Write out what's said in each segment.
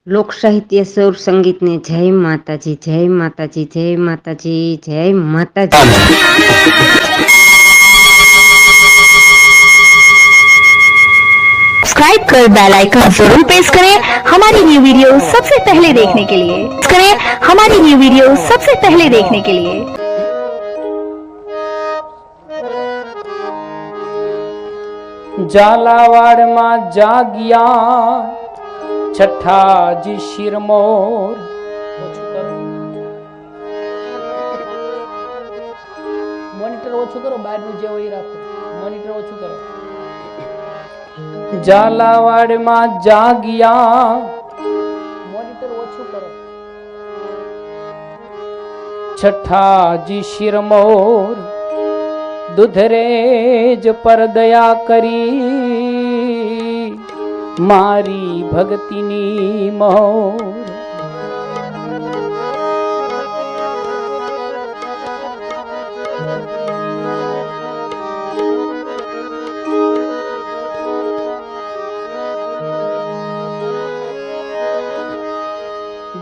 लोक साहित्य सुर संगीत ने जय माताजी, जय माताजी, जय माताजी, जय माताजी। सब्सक्राइब कर बेल आइकन जरूर प्रेस करें हमारी न्यू वीडियो सबसे पहले देखने के लिए। करें हमारी न्यू वीडियो सबसे पहले देखने के लिए। झालावाड़ में जागिया छठा जी शिरमोर। મોનિટર ઓછું કરો, બહારનું જે હોય રાખો, મોનિટર ઓછું કરો। झालावाड़ में जागिया મોનિટર ઓછું કરો। छठा जी शिरमोर दुधरेज पर दया करी मारी भक्तिनी मोर।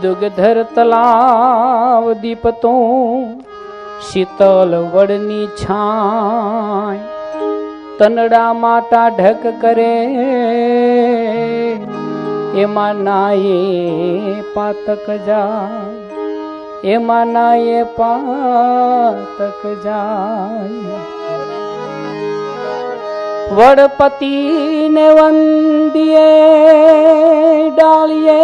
दुगधर तलाव दीपतों शीतल वड़नी छाय तनड़ा माटा ढक करे एमा नाये पातक जाय, एमा नाये पातक जाय। वड़पति ने वंदिए डालिए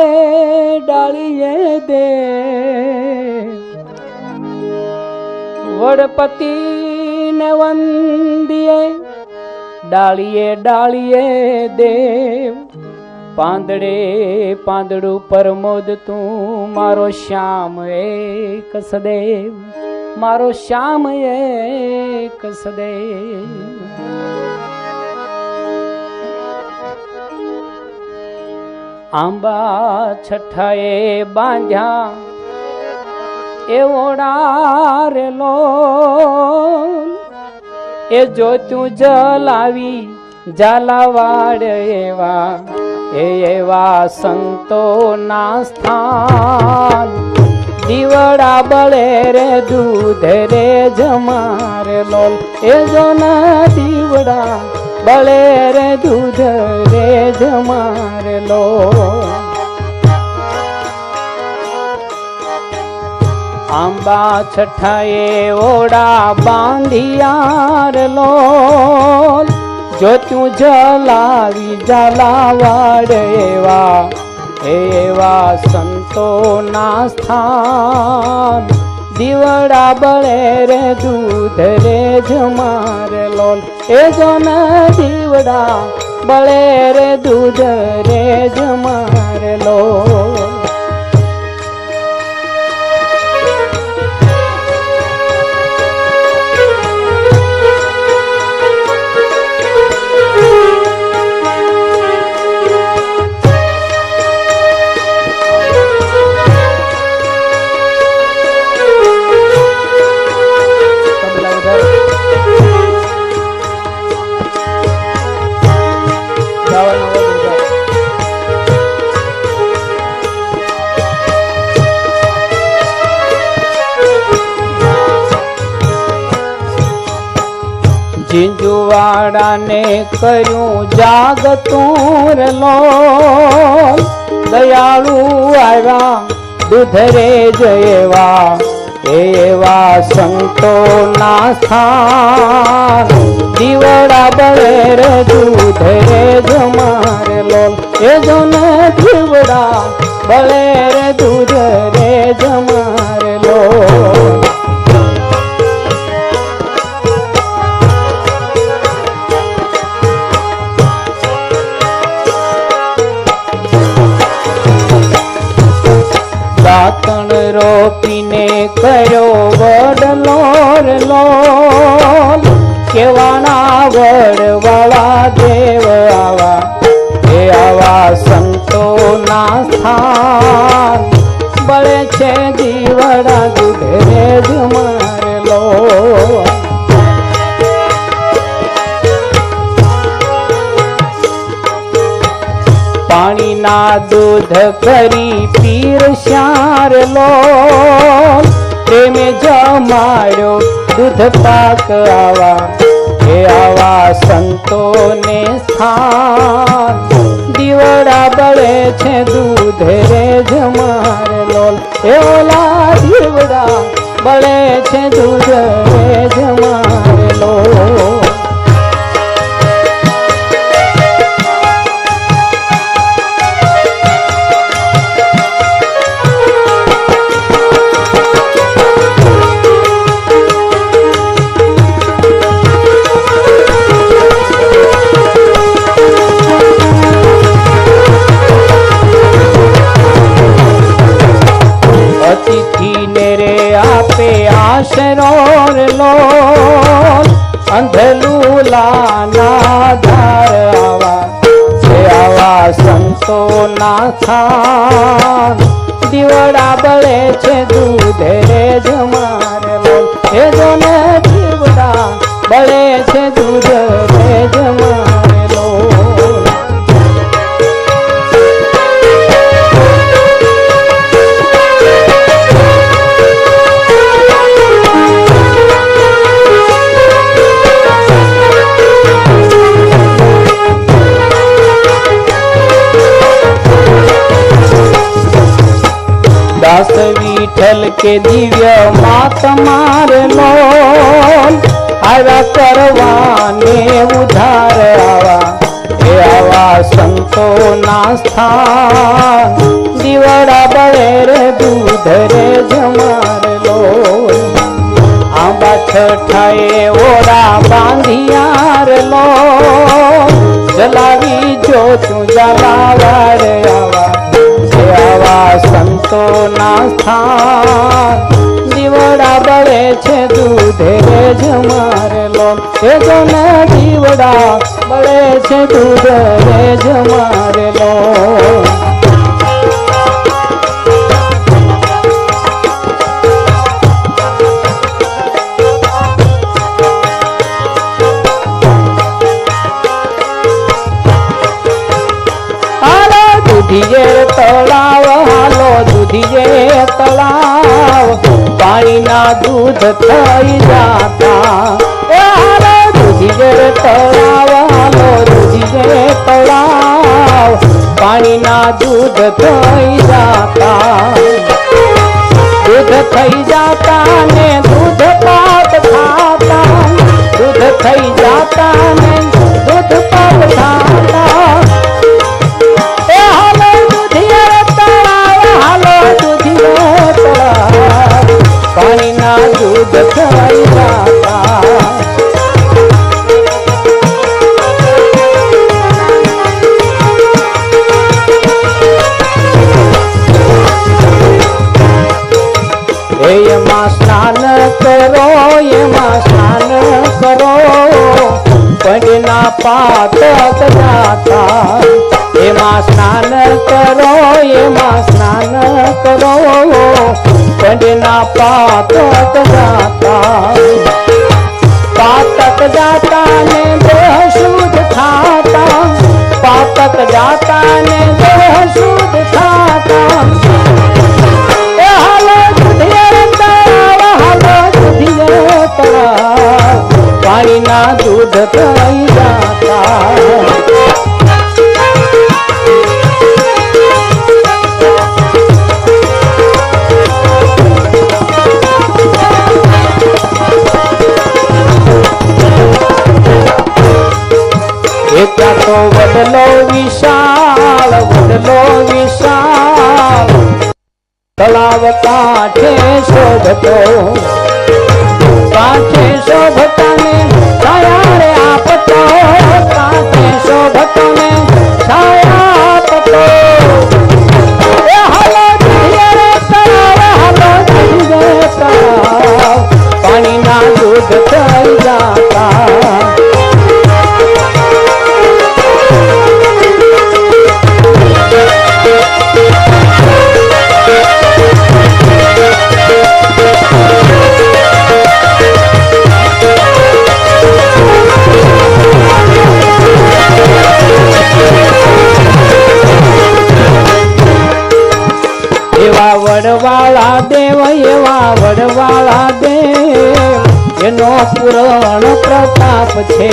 डालिए दे, वड़पति ने वंदिए डालिए डालिए देव। પાંદડે પાંદડું પરમોદ તું મારો શ્યામ એક સદેવ, મારો શ્યામ એક સદેવ। આંબા છઠ્ઠાએ બાંધ્યા એ ઓડારેલો એ જોતું જલાવી ઝાલાવાડ એવા સંતો ના સ્થાન। દીવડા બળે રે દૂધ રે જમારે લોલ એ જો ના દીવડા બળે રે દૂધ રે જમારે લોલ। આંબા છઠ્ઠાએ ઓડા બાંધિયાર લોલ જોતું જલાવી ઝાલાવાડ એવા સંતો ના સ્થાન। દીવડા બળે રે દૂધ રે જમારે લોલ એ જો ના દીવડા બળે રે દૂધ રે જમારે લોલ। झिंझुवाड़ा ने कर्यूं जागतूं रे लोल दयालु आव्या दुधरे जयवा एवा संतो ना स्थान। दीवड़ा बळे रे दूध रे जमारे लोल ए जो ने दीवड़ा बळे रे दूध रे जमारे लोल। दातण रोपीने करो वडलो रे लोल केवाना वडवाळा देव आवा हे आवा संतो ना स्थान। बळे छे दीवड़ा दूध रे जमारे लोल। પાણીના દૂધ કરી પીરસ્યા રે લોલ, પ્રેમે જમાડ્યો દૂધ પાક આવા, એ આવા સંતોને સ્થાન, દીવડા બળે છે દૂધ રે જમાર લોલ, એ ઓલા દીવડા બળે છે દૂધ રે જમાર લોલ. અતિથિને રે આપે આશરો રે લોલ, અંધલુલાના ધાર આવા, છે આવા સંતોના થાન, દીવડા બળે છે દૂધ રે જમાર લોલ, એ જોને દીવડા બળે છે દૂધ રે જમાર લોલ. દાસ વિઠ્ઠલ કે દિવ્ય માત માર લોલ, આવ્યા કરવાને ઉધાર આવા, એ આવા સંતોના સ્થાન, દીવડા બળે રે દૂધ રે જમાર લોલ, આંબા છઠાએ ઓરા બાંધિયા રે લોલ, જલાવી જો તું જલાવા રે આવા, આવા સંતોના સ્થાન, દીવડા બળે છે દૂધ રે જમાર લોલ, એ જોને દીવડા બળે છે દૂધ રે જમાર લોલ. દૂધીએ તળાવ હાલો, દૂધીએ તળાવ, પાણીના દૂધ થઈ જાતા, એ હાલો દૂધીએ તળાવ હાલો, દૂધીએ તળાવ, પાણીના દૂધ થઈ જાતા, દૂધ થઈ જાતા ને દૂધ પાક ખાતા, દૂધ થઈ જાતા ને દૂધ પાક ખાતા, પાણીના દૂધ થઈ જાતા. એમાં સ્નાન કરો, એમાં સ્નાન કરો, પગના પાતક જાતા, એમાં સ્નાન કરો, એમાં સ્નાન કરો, પગના પાતક જાતા, પાતક જાતા ને દેહ શુદ્ધ થાતા, પાતક જાતા ને દેહ શુદ્ધ થાતા, એ હાલો દૂધિયે તળાવ, હાલો દૂધિયે તળાવ, પાણીના દૂધ થઈ જાતા. એકા તો વડલો વિશાળ, વડલો વિશાળ, તળાવ કાંઠે શોભતો, કાંઠે શોભતાને છાયા રે આપતો, કાંઠે શોભતાને છાયા આપતો, એ હાલો દૂધિયે તળાવ, હાલો દૂધિયે તળાવ, પાણીના દૂધ થઈ જાતા. વડવાળા દેવ એવા વડવાળા દેવ એનો પૂરણ પ્રતાપ છે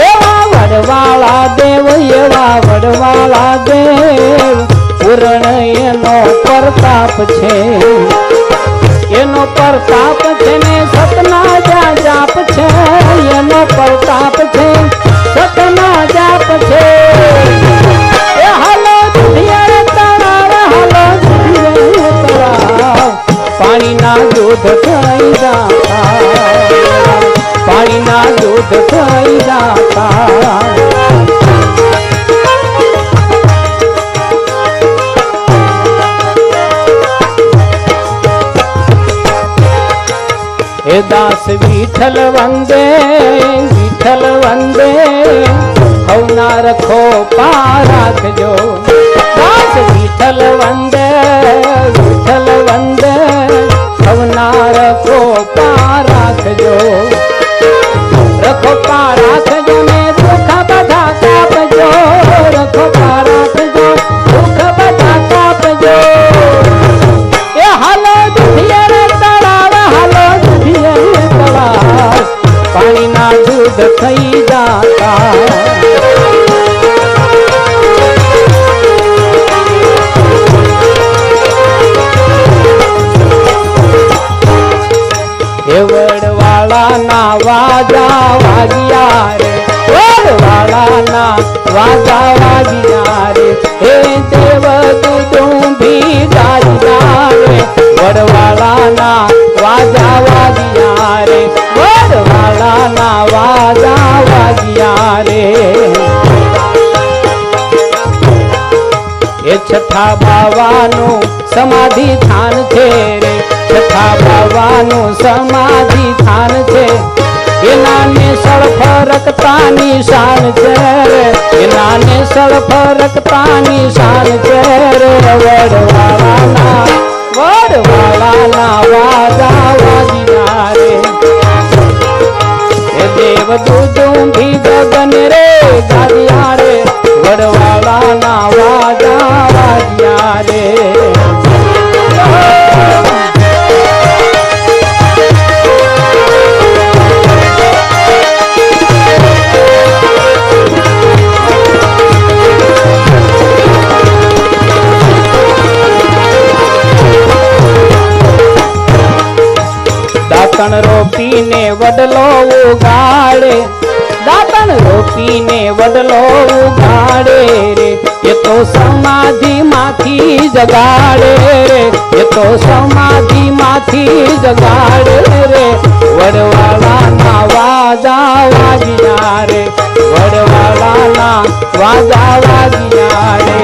એવા વડવાળા દેવ એવા વડવાળા દેવ પૂરણ એનો પ્રતાપ છે એનો પ્રતાપ છે ને સતના જાપ છે એનો પ્રતાપ છે સતના જાપ છે એ હાલો દુધિયારે તળાવ હાલો દુધિયારે તળાવ પાણીના દૂધ થઈ જાતા પાણીના દૂધ થઈ જાતા हे दास विठल वंदे हवना रखो पाराख जो दास विठल वंदे हवना रखो पाराख जो रखो पाराख जो ने दुख बधा काप जो रखो पाराख जो दुख बधा काप जो ये हालो दुधिया तळाव हालो પાણીના દૂધ થઈ જાતા એ વડવાળાના વાજા વાગ્યા રે વડવાળાના વાજા વાગ્યા રે હે દેવ તું ભી ગાયા રે વડવાળાના વાજા વાગ્યા રે વડવાળાના વાજા વાગ્યા રે એ છઠ્ઠા બાવાનું સમાધિ થાન છે રે છઠ્ઠા બાવાનું સમાધિ થાન છે એના ને સળફરકતા નિશાન છે રે એના ને સળફરકતા નિશાન છે રે વડવાળાના વાજા વાગ્યા રે એ દેવ દૂધું ભી ગગન રે ગાદિયા રે વડવાળાના વાજા વાગ્યા રે દાંતણ રોપીને વડલો ઉગાડે દાંતણ રોપીને વડલો ઉગાડે રે એ તો સમાધિ માંથી જગાડે રે એ તો સમાધિ માંથી જગાડે રે વડવાળાના વાજા વાગ્યા રે વડવાળાના વાજા વાગ્યા રે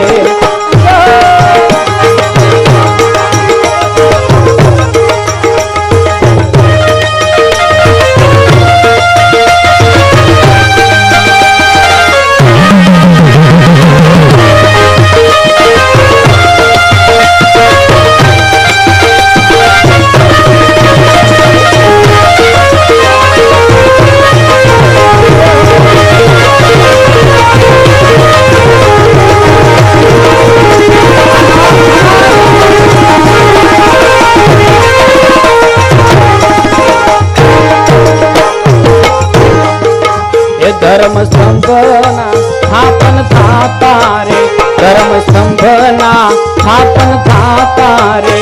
ધર્મ સ્તંભના સ્થાપન થાતા રે ધર્મ સ્તંભના સ્થાપન થાતા રે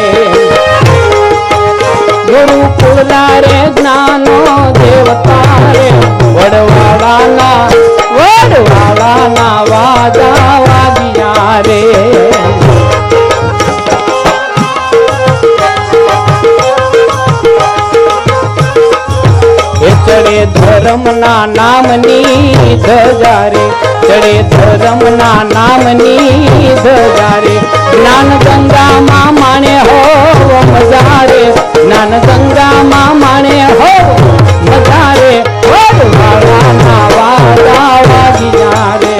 ગુરુકુળના રે જ્ઞાનો દેવતા રે વડવાળાના વાજા વાગ્યા રે ચડે ધર્મના નામની ધજા રે ચડે ધર્મના નામની ધજા રે જ્ઞાન ગંગામાં માણે હો મજા રે જ્ઞાન ગંગામાં માણે હો મજા રે વડવાળાના વાજા વાગ્યા રે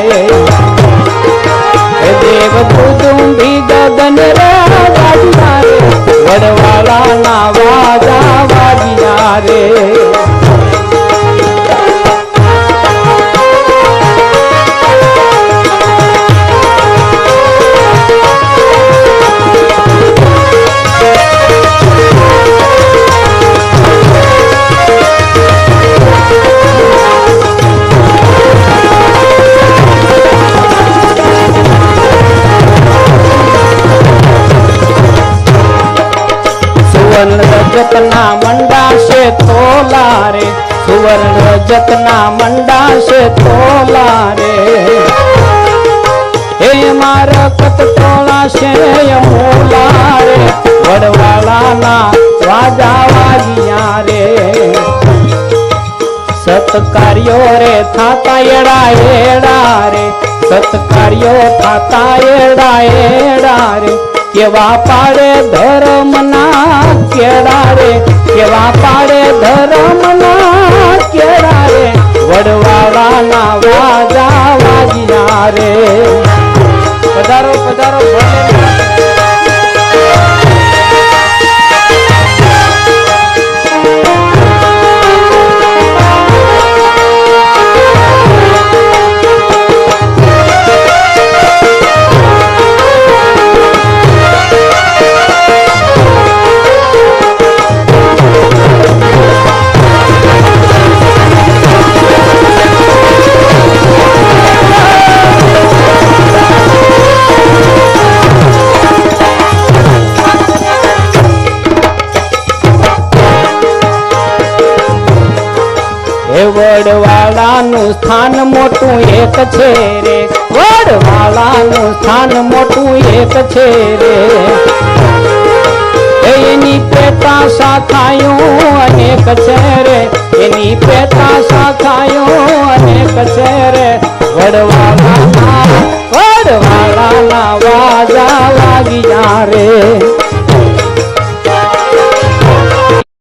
દેવ દૂધું ભી ગગન રે ગાજ્યા રે વડવાળાના વાજા વાગ્યા રે રજતના મંડાશે તોલા રે, સુવર્ણ રજતના મંડાશે તોલા રે. હે મારા કત તોલાશે મોલા રે, વડવાળાના વાજા વાગ્યા રે. સત્કાર્યો રે થાતા એડા એડા રે, સત્કાર્યો થાતા એડા એડા રે. કેવા પાડે ધર્મના કેડા રે, કેવા પાડે ધર્મના કેડા રે, વડવાળાના વાજા વાગ્યા રે. પધારો પધારો વડવાળાનું સ્થાન મોટું એક છે રે, વડવાળાનું સ્થાન મોટું એક છે રે. એની પેટા શાખાયું અનેક છે રે, એની પેટા શાખાયું અનેક છે રે. વડવાળાના વાજા વાગ્યા રે.